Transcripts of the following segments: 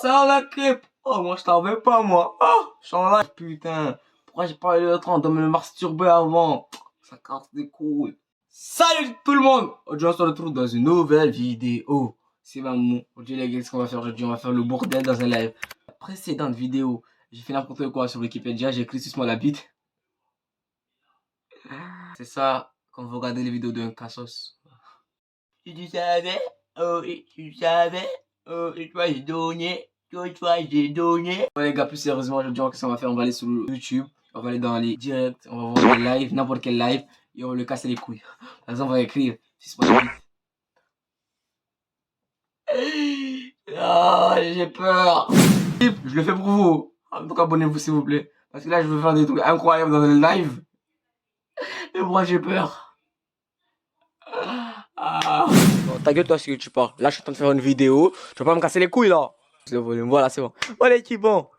ça la crêpe. Oh, moi, je t'en veux pas, moi. Oh, je t'en live, putain. Pourquoi j'ai pas eu le temps de me masturber avant? Ça casse des couilles. Salut tout le monde. Aujourd'hui, on se retrouve dans une nouvelle vidéo. C'est Mamou. Aujourd'hui, les gars, ce qu'on va faire aujourd'hui, on va faire le bordel dans un live. La précédente vidéo, j'ai fait n'importe quoi sur Wikipédia. J'ai écrit suce-moi la bite. C'est ça quand vous regardez les vidéos d'un Cassos. Tu savais? Oh, tu savais? Oh, et toi, j'ai donné. Toi, j'ai donné. Ouais, les gars, plus sérieusement, aujourd'hui, qu'est-ce qu'on va faire? On va aller sur YouTube. On va aller dans les directs. On va voir les lives, n'importe quel live. Et on va le casser les couilles. Par exemple, on va écrire suce-moi la bite. Ah, j'ai peur. Je le fais pour vous. Donc abonnez-vous s'il vous plaît. Parce que là, je veux faire des trucs incroyables dans le live. Et moi, j'ai peur. Ah. Bon, ta gueule, toi, si tu parles. Là, je suis en train de faire une vidéo. Tu vas pas me casser les couilles, là. Le volume, voilà, c'est bon. Voilà, l'équipe, bon.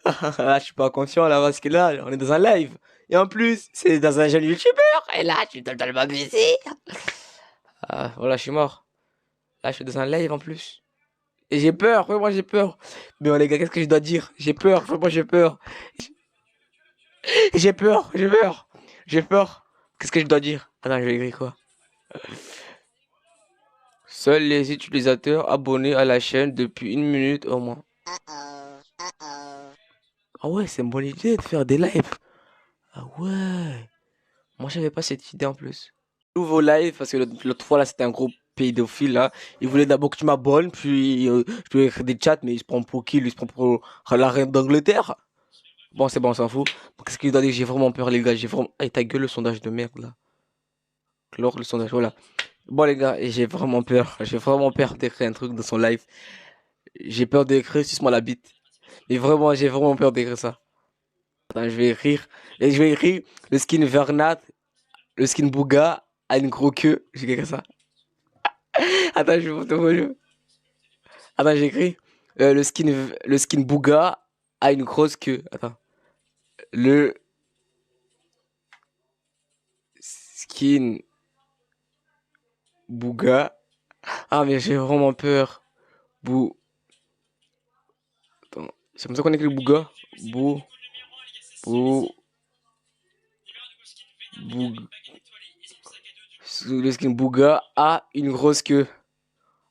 Là, je suis pas confiant, là, parce que là, on est dans un live. Et en plus, c'est dans un jeune youtubeur. Et là, tu dois le baiser. Ah, voilà, je suis mort. Là, je suis dans un live en plus. Et j'ai peur, moi j'ai peur. Mais oh, les gars, qu'est-ce que je dois dire? J'ai peur, moi j'ai peur. J'ai peur, j'ai peur. J'ai peur. Qu'est-ce que je dois dire? Attends, je vais écrire quoi? Seuls les utilisateurs abonnés à la chaîne depuis 1 minute au moins. Ah ouais, c'est une bonne idée de faire des lives. Ah ouais. Moi, j'avais pas cette idée en plus. Nouveau live, parce que l'autre fois là, c'était un gros pédophile là. Il voulait d'abord que tu m'abonnes, puis je dois écrire des chats, mais il se prend pour qui? Lui, il se prend pour la reine d'Angleterre. Bon, c'est bon, on s'en fout. Qu'est-ce qu'il doit dire? J'ai vraiment peur, les gars. J'ai vraiment. Hey, ta gueule, le sondage de merde là. Clore le sondage, voilà. Bon, les gars, j'ai vraiment peur. J'ai vraiment peur d'écrire un truc dans son live. J'ai peur d'écrire suce-moi la bite. Mais vraiment, j'ai vraiment peur d'écrire ça. Attends, je vais écrire. Et je vais écrire le skin Vernat, le skin Bouga a une gros queue. J'ai écrit ça. Attends, je vais vous le. Attends, j'ai écrit le skin Bouga a une grosse queue. Attends. Le skin Bouga. Ah, mais j'ai vraiment peur. Bou. Attends. C'est comme ça qu'on écrit Bouga. Bou. Bou. Bou. Le skin Bouga a une grosse queue.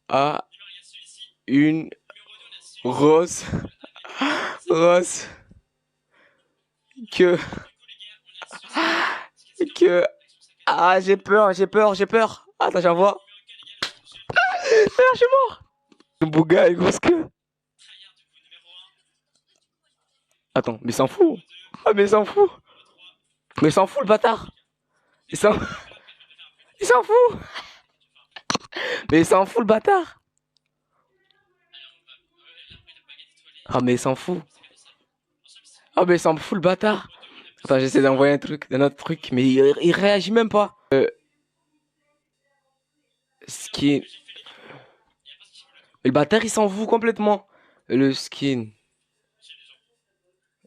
A une rose. Rose. Que. Que. Ah, j'ai peur, j'ai peur, j'ai peur. Attends, j'envoie. Frère, je suis mort. Le Bouga a une grosse queue. Attends, mais il s'en fout. Ah, mais il s'en fout. Mais il s'en fout, le bâtard. Il s'en fout. Mais il s'en fout, le bâtard. Ah, mais il s'en fout. Ah, mais il s'en fout, le bâtard. Attends, j'essaie d'envoyer un autre truc, mais il réagit même pas. Skin. Le bâtard, il s'en fout complètement. Le skin.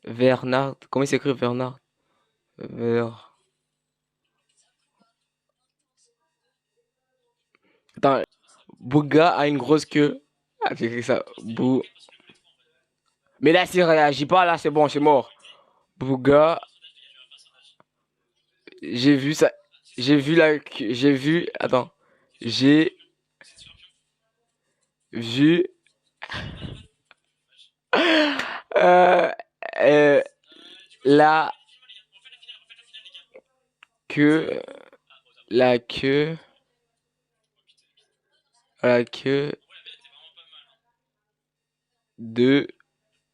Bernard. Comment il s'écrit Bernard? Attends. Bouga a une grosse queue. Ah, j'ai écrit ça. Bou. Mais là, s'il réagit pas, là, c'est bon, c'est mort. Bouga. J'ai vu ça. J'ai vu la. J'ai vu. Attends. J'ai vu. Euh, la queue. La queue. La queue. De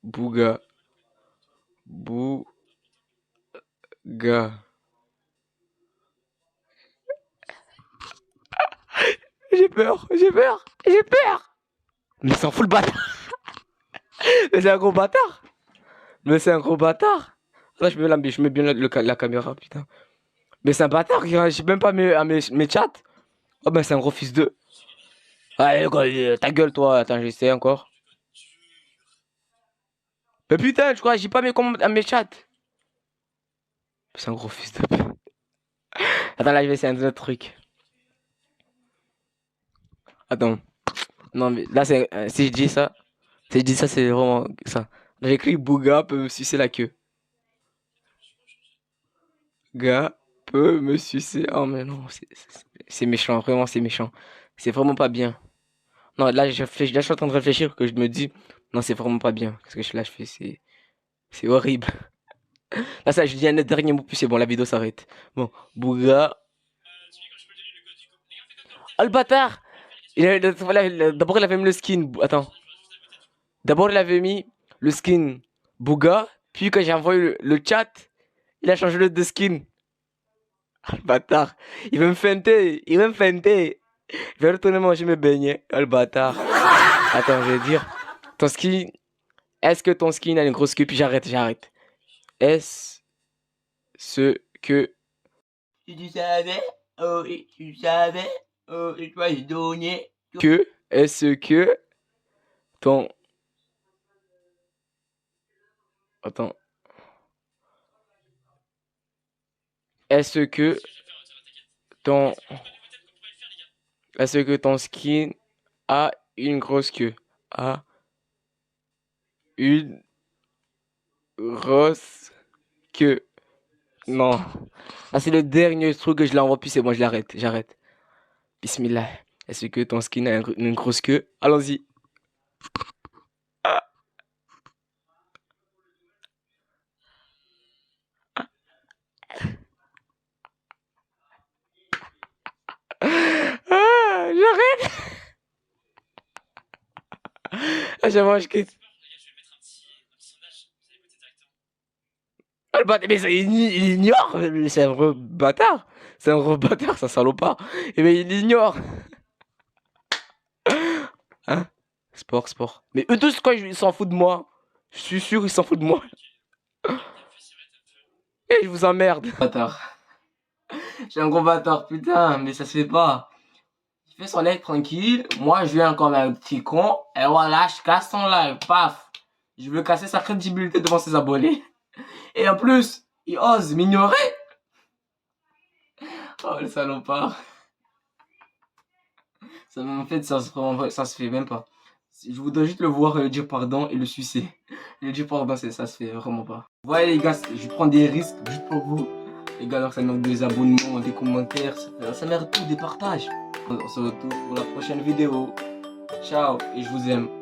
Bouga. Bouga. J'ai peur, j'ai peur, j'ai peur. Mais s'en fout le bâtard. Mais c'est un gros bâtard. Mais c'est un gros bâtard. Là, je mets bien la caméra, putain. Mais c'est un bâtard qui réagit même pas à mes chats. Oh, ben c'est un gros fils de. Allez, quoi, ta gueule, toi. Attends, j'essaie encore. Mais putain, je réagis pas à mes chats. C'est un gros fils de. Attends, là, je vais essayer un autre truc. Attends. Non, mais là, si je dis ça, J'ai dit ça, c'est vraiment ça. J'ai écrit Bouga peut me sucer la queue. Gars peut me sucer. Oh, mais non, c'est méchant, vraiment, c'est méchant. C'est vraiment pas bien. Non, là, là, je suis en train de réfléchir que je me dis, non, c'est vraiment pas bien. Ce que là, je fais, c'est horrible. Là, ça, je dis un dernier mot, puis c'est bon, la vidéo s'arrête. Bon, Bouga. Oh, le bâtard! D'abord, il avait mis le skin. Attends. D'abord, il avait mis le skin Bouga. Puis, quand j'ai envoyé le chat, il a changé de skin. Ah, le bâtard. Il veut me feinter. Il veut me feinter. Je vais retourner manger mes beignets. Oh, le bâtard. Attends, je vais dire. Ton skin. Est-ce que ton skin a une grosse queue? Puis j'arrête. Est-ce que. Si tu savais, oh, et tu savais, oh, et toi, j'ai donné. Que. Est-ce que ton. Attends. Est-ce que ton. Est-ce que ton skin a une grosse queue? A une grosse queue. Non. Ah, c'est le dernier truc que je l'envoie, puis c'est bon, j'arrête. Bismillah. Est-ce que ton skin a une grosse queue? Allons-y. Ah, j'arrête. Ah, j'avais je quitte. Ah, le bâtard, mais il ignore. C'est un vrai bâtard. C'est un vrai bâtard, ça salopard. Et mais il ignore. Hein? Sport. Mais eux tous, quoi, ils s'en foutent de moi. Je suis sûr, ils s'en foutent de moi. Et je vous emmerde. Bâtard. Je suis un gros bâtard, putain, mais ça se fait pas. Il fait son live tranquille. Moi, je viens comme un petit con. Et voilà, je casse son live. Paf. Je veux casser sa crédibilité devant ses abonnés. Et en plus, il ose m'ignorer. Oh, le salopard. Ça, en fait, ça se fait même pas. Je voudrais juste le voir dire pardon et le sucer. Le dire pardon, ça se fait vraiment pas. Ouais, les gars, je prends des risques juste pour vous. Les gars, alors ça mérite des abonnements, des commentaires, ça mérite tout, des partages. On se retrouve pour la prochaine vidéo. Ciao et je vous aime.